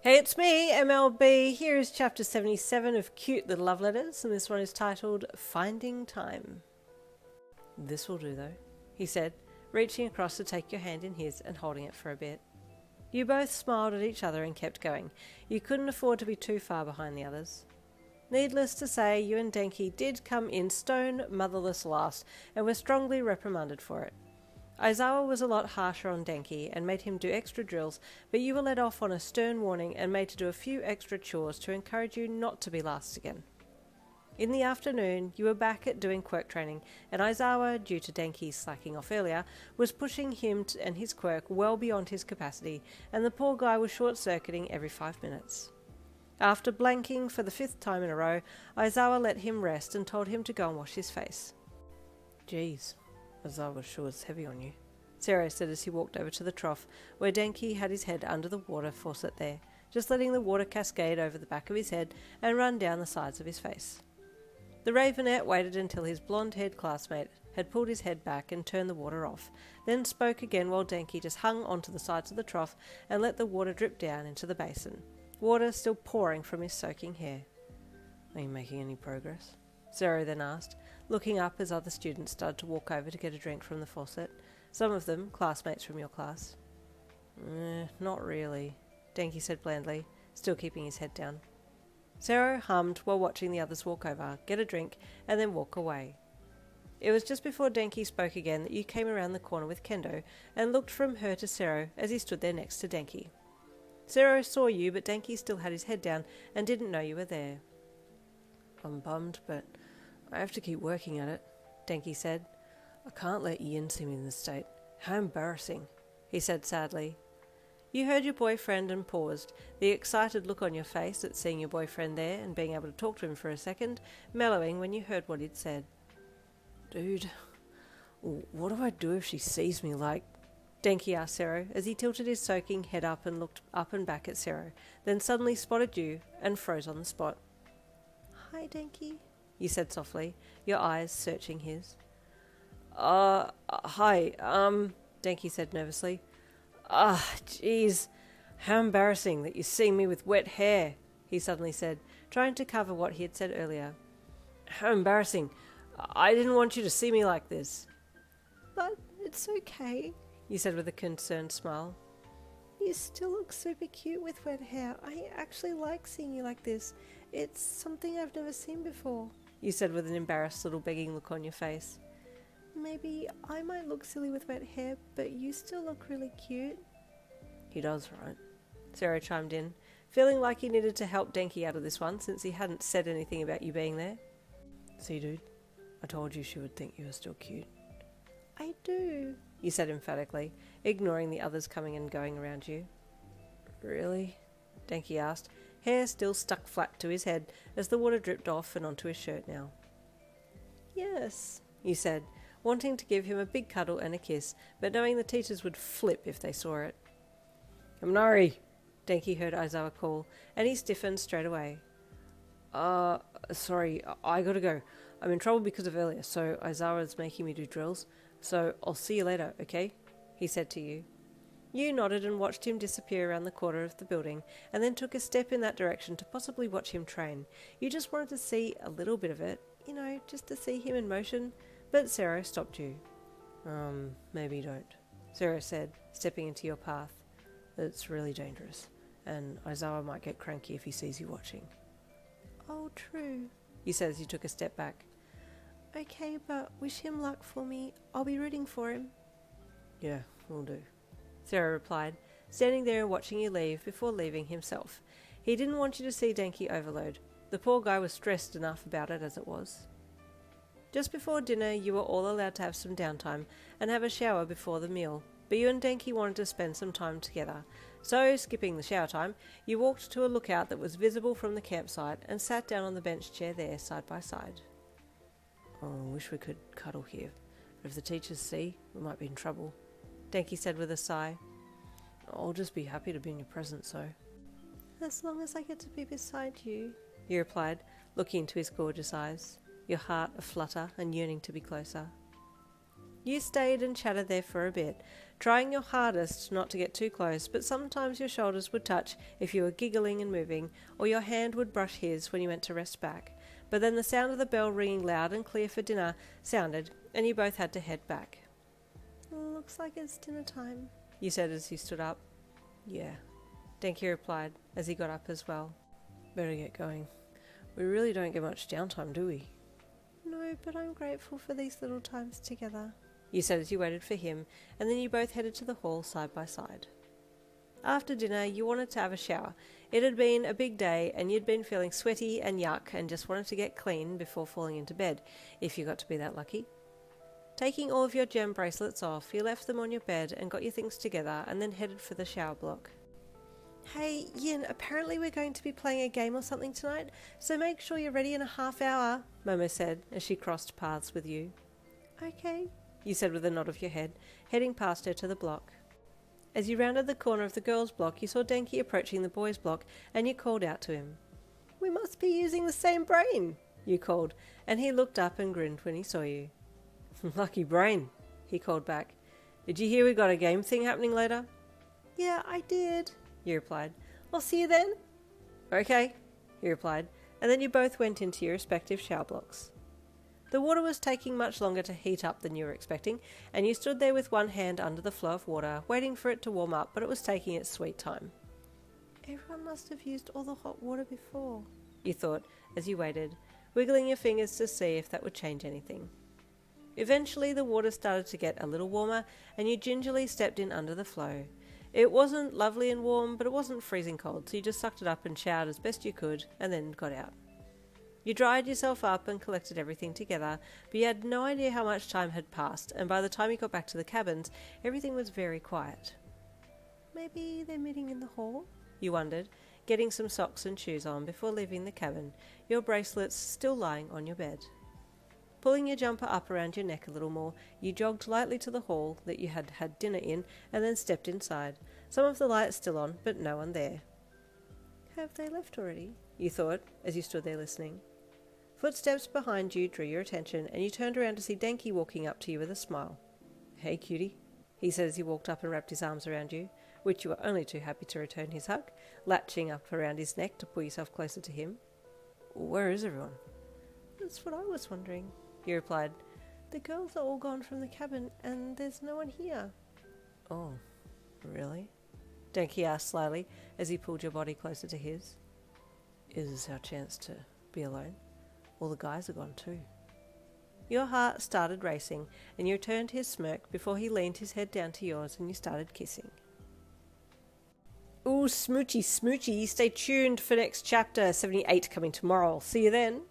Hey, it's me, MLB. Here is chapter 77 of Cute Little Love Letters, and this one is titled Finding Time. This will do, though, he said, reaching across to take your hand in his and holding it for a bit. You both smiled at each other and kept going. You couldn't afford to be too far behind the others. Needless to say, you and Denki did come in stone motherless last, and were strongly reprimanded for it. Aizawa was a lot harsher on Denki and made him do extra drills, but you were let off on a stern warning and made to do a few extra chores to encourage you not to be last again. In the afternoon, you were back at doing quirk training, and Aizawa, due to Denki slacking off earlier, was pushing him and his quirk well beyond his capacity, and the poor guy was short-circuiting every 5 minutes. After blanking for the 5th time in a row, Aizawa let him rest and told him to go and wash his face. Jeez. Aizawa sure is heavy on you, Sero said as he walked over to the trough, where Denki had his head under the water faucet there, just letting the water cascade over the back of his head and run down the sides of his face. The Ravenet waited until his blonde-haired classmate had pulled his head back and turned the water off, then spoke again while Denki just hung onto the sides of the trough and let the water drip down into the basin, water still pouring from his soaking hair. Are you making any progress? Sero then asked, looking up as other students started to walk over to get a drink from the faucet, some of them classmates from your class. Not really, Denki said blandly, still keeping his head down. Sero hummed while watching the others walk over, get a drink, and then walk away. It was just before Denki spoke again that you came around the corner with Kendo and looked from her to Sero as he stood there next to Denki. Sero saw you, but Denki still had his head down and didn't know you were there. I'm bummed, but I have to keep working at it, Denki said. I can't let Yin see me in this state. How embarrassing, he said sadly. You heard your boyfriend and paused, the excited look on your face at seeing your boyfriend there and being able to talk to him for a second, mellowing when you heard what he'd said. Dude, what do I do if she sees me like... Denki asked Sero as he tilted his soaking head up and looked up and back at Sero, then suddenly spotted you and froze on the spot. Hi, Denki, you said softly, your eyes searching his. Hi, Denki said nervously. Jeez, how embarrassing that you see me with wet hair, he suddenly said, trying to cover what he had said earlier. How embarrassing. I didn't want you to see me like this. But it's okay, you said with a concerned smile. You still look super cute with wet hair. I actually like seeing you like this. It's something I've never seen before, you said with an embarrassed little begging look on your face. Maybe I might look silly with wet hair, but you still look really cute. He does, right? Sero chimed in, feeling like he needed to help Denki out of this one since he hadn't said anything about you being there. See, dude, I told you she would think you were still cute. I do, you said emphatically, ignoring the others coming and going around you. Really? Denki asked, hair still stuck flat to his head as the water dripped off and onto his shirt now. Yes, you said, wanting to give him a big cuddle and a kiss, but knowing the teachers would flip if they saw it. Kaminari, Denki heard Aizawa call, and he stiffened straight away. Sorry, I gotta go. I'm in trouble because of earlier, so Aizawa's making me do drills, so I'll see you later, okay? He said to you. You nodded and watched him disappear around the corner of the building, and then took a step in that direction to possibly watch him train. You just wanted to see a little bit of it, just to see him in motion, but Sero stopped you. Maybe don't, Sero said, stepping into your path. It's really dangerous, and Aizawa might get cranky if he sees you watching. Oh, true, you said as you took a step back. Okay, but wish him luck for me. I'll be rooting for him. Yeah, will do, Sero replied, standing there and watching you leave before leaving himself. He didn't want you to see Denki overload. The poor guy was stressed enough about it as it was. Just before dinner, you were all allowed to have some downtime and have a shower before the meal, but you and Denki wanted to spend some time together. So, skipping the shower time, you walked to a lookout that was visible from the campsite and sat down on the bench chair there side by side. Oh, I wish we could cuddle here, but if the teachers see, we might be in trouble, Denki said with a sigh. I'll just be happy to be in your presence, so. As long as I get to be beside you, he replied, looking into his gorgeous eyes, your heart aflutter and yearning to be closer. You stayed and chatted there for a bit, trying your hardest not to get too close, but sometimes your shoulders would touch if you were giggling and moving, or your hand would brush his when you went to rest back. But then the sound of the bell ringing loud and clear for dinner sounded, and you both had to head back. "Looks like it's dinner time," you said as you stood up. "Yeah," Denki replied as he got up as well. "Better get going. We really don't get much downtime, do we?" "No, but I'm grateful for these little times together," you said as you waited for him, and then you both headed to the hall side by side. After dinner, you wanted to have a shower. It had been a big day, and you'd been feeling sweaty and yuck and just wanted to get clean before falling into bed, if you got to be that lucky. Taking all of your gem bracelets off, you left them on your bed and got your things together and then headed for the shower block. "Hey, Yin, apparently we're going to be playing a game or something tonight, so make sure you're ready in a half hour," Momo said as she crossed paths with you. "Okay," you said with a nod of your head, heading past her to the block. As you rounded the corner of the girls' block, you saw Denki approaching the boys' block, and you called out to him. "We must be using the same brain," you called, and he looked up and grinned when he saw you. "Lucky brain," he called back. "Did you hear we got a game thing happening later?" "Yeah, I did," you replied. "I'll see you then." "Okay," he replied, and then you both went into your respective shower blocks. The water was taking much longer to heat up than you were expecting, and you stood there with one hand under the flow of water, waiting for it to warm up, but it was taking its sweet time. "Everyone must have used all the hot water before," you thought as you waited, wiggling your fingers to see if that would change anything. Eventually the water started to get a little warmer, and you gingerly stepped in under the flow. It wasn't lovely and warm, but it wasn't freezing cold, so you just sucked it up and showered as best you could, and then got out. You dried yourself up and collected everything together, but you had no idea how much time had passed, and by the time you got back to the cabins, everything was very quiet. "Maybe they're meeting in the hall?" you wondered, getting some socks and shoes on before leaving the cabin, your bracelets still lying on your bed. Pulling your jumper up around your neck a little more, you jogged lightly to the hall that you had had dinner in, and then stepped inside, some of the lights still on, but no one there. "Have they left already?" you thought, as you stood there listening. Footsteps behind you drew your attention, and you turned around to see Denki walking up to you with a smile. "Hey, cutie," he said as he walked up and wrapped his arms around you, which you were only too happy to return his hug, latching up around his neck to pull yourself closer to him. "Where is everyone?" "That's what I was wondering," you replied. "The girls are all gone from the cabin, and there's no one here." "Oh, really?" Denki asked slyly as he pulled your body closer to his. "Is this our chance to be alone? All the guys are gone too." Your heart started racing, and you returned his smirk before he leaned his head down to yours and you started kissing. Ooh, smoochy, smoochy. Stay tuned for next chapter 78 coming tomorrow. See you then.